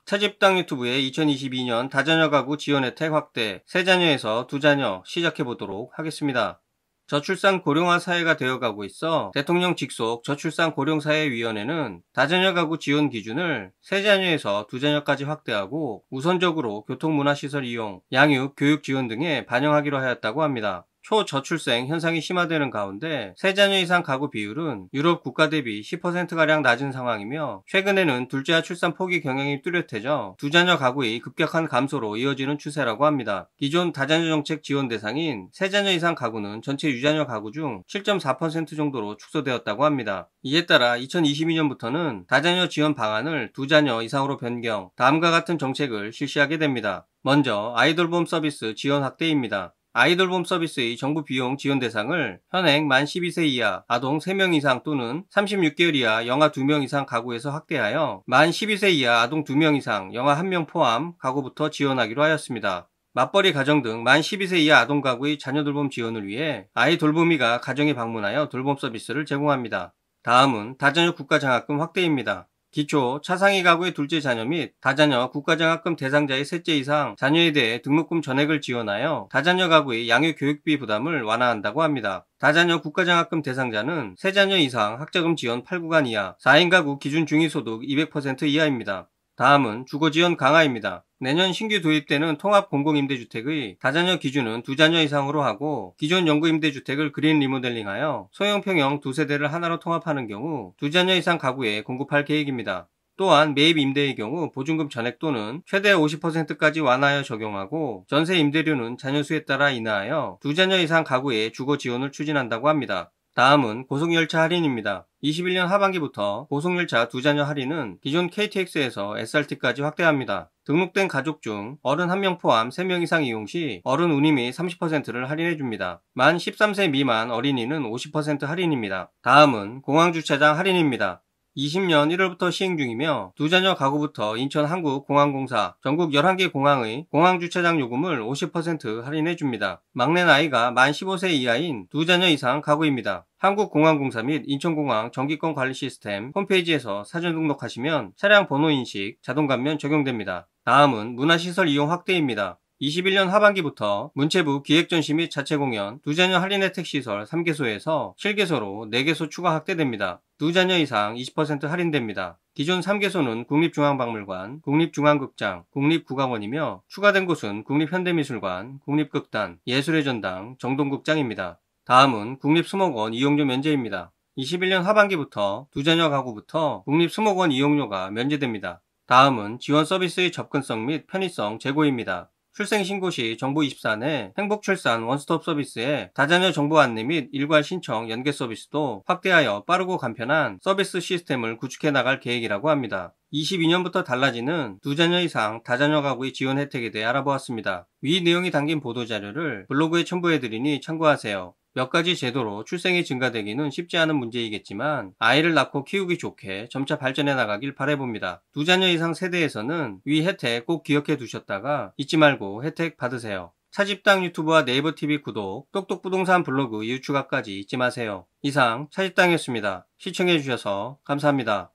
차집당 유튜브의 2022년 다자녀 가구 지원 혜택 확대, 세 자녀에서 두 자녀 시작해보도록 하겠습니다. 저출산 고령화 사회가 되어가고 있어 대통령 직속 저출산 고령사회위원회는 다자녀 가구 지원 기준을 세 자녀에서 두 자녀까지 확대하고 우선적으로 교통문화시설 이용, 양육, 교육 지원 등에 반영하기로 하였다고 합니다. 초저출생 현상이 심화되는 가운데 세 자녀 이상 가구 비율은 유럽 국가 대비 10%가량 낮은 상황이며 최근에는 둘째와 출산 포기 경향이 뚜렷해져 두 자녀 가구의 급격한 감소로 이어지는 추세라고 합니다. 기존 다자녀 정책 지원 대상인 세 자녀 이상 가구는 전체 유자녀 가구 중 7.4% 정도로 축소되었다고 합니다. 이에 따라 2022년부터는 다자녀 지원 방안을 두 자녀 이상으로 변경, 다음과 같은 정책을 실시하게 됩니다. 먼저 아이돌봄 서비스 지원 확대입니다. 아이돌봄 서비스의 정부 비용 지원 대상을 현행 만 12세 이하 아동 3명 이상 또는 36개월 이하 영아 2명 이상 가구에서 확대하여 만 12세 이하 아동 2명 이상 영아 1명 포함 가구부터 지원하기로 하였습니다. 맞벌이 가정 등 만 12세 이하 아동 가구의 자녀 돌봄 지원을 위해 아이돌봄이가 가정에 방문하여 돌봄 서비스를 제공합니다. 다음은 다자녀 국가장학금 확대입니다. 기초, 차상위 가구의 둘째 자녀 및 다자녀 국가장학금 대상자의 셋째 이상 자녀에 대해 등록금 전액을 지원하여 다자녀 가구의 양육 교육비 부담을 완화한다고 합니다. 다자녀 국가장학금 대상자는 세 자녀 이상 학자금 지원 8구간 이하, 4인 가구 기준 중위소득 200% 이하입니다. 다음은 주거지원 강화입니다. 내년 신규 도입되는 통합공공임대주택의 다자녀 기준은 두 자녀 이상으로 하고 기존 영구임대주택을 그린 리모델링하여 소형 평형 두 세대를 하나로 통합하는 경우 두 자녀 이상 가구에 공급할 계획입니다. 또한 매입 임대의 경우 보증금 전액 또는 최대 50%까지 완화하여 적용하고 전세 임대료는 자녀 수에 따라 인하하여 두 자녀 이상 가구에 주거 지원을 추진한다고 합니다. 다음은 고속열차 할인입니다. 21년 하반기부터 고속열차 두 자녀 할인은 기존 KTX에서 SRT까지 확대합니다. 등록된 가족 중 어른 1명 포함 3명 이상 이용 시 어른 운임이 30%를 할인해줍니다. 만 13세 미만 어린이는 50% 할인입니다. 다음은 공항주차장 할인입니다. 20년 1월부터 시행 중이며 두 자녀 가구부터 인천한국공항공사 전국 11개 공항의 공항주차장 요금을 50% 할인해줍니다. 막내 나이가 만 15세 이하인 두 자녀 이상 가구입니다. 한국공항공사 및 인천공항 정기권 관리 시스템 홈페이지에서 사전 등록하시면 차량 번호 인식 자동 감면 적용됩니다. 다음은 문화시설 이용 확대입니다. 21년 하반기부터 문체부 기획전시 및 자체공연, 두 자녀 할인 혜택 시설 3개소에서 7개소로 4개소 추가 확대됩니다. 두 자녀 이상 20% 할인됩니다. 기존 3개소는 국립중앙박물관, 국립중앙극장, 국립국악원이며 추가된 곳은 국립현대미술관, 국립극단, 예술의 전당, 정동극장입니다. 다음은 국립수목원 이용료 면제입니다. 21년 하반기부터 두 자녀 가구부터 국립수목원 이용료가 면제됩니다. 다음은 지원 서비스의 접근성 및 편의성 제고입니다. 출생신고 시 정부24 내 행복출산 원스톱 서비스에 다자녀 정보 안내 및 일괄 신청 연계 서비스도 확대하여 빠르고 간편한 서비스 시스템을 구축해 나갈 계획이라고 합니다. 22년부터 달라지는 두 자녀 이상 다자녀 가구의 지원 혜택에 대해 알아보았습니다. 위 내용이 담긴 보도자료를 블로그에 첨부해드리니 참고하세요. 몇 가지 제도로 출생이 증가되기는 쉽지 않은 문제이겠지만 아이를 낳고 키우기 좋게 점차 발전해 나가길 바라봅니다. 두 자녀 이상 세대에서는 위 혜택 꼭 기억해 두셨다가 잊지 말고 혜택 받으세요. 차집당 유튜브와 네이버TV 구독, 똑똑부동산 블로그 이웃 추가까지 잊지 마세요. 이상 차집당이었습니다. 시청해 주셔서 감사합니다.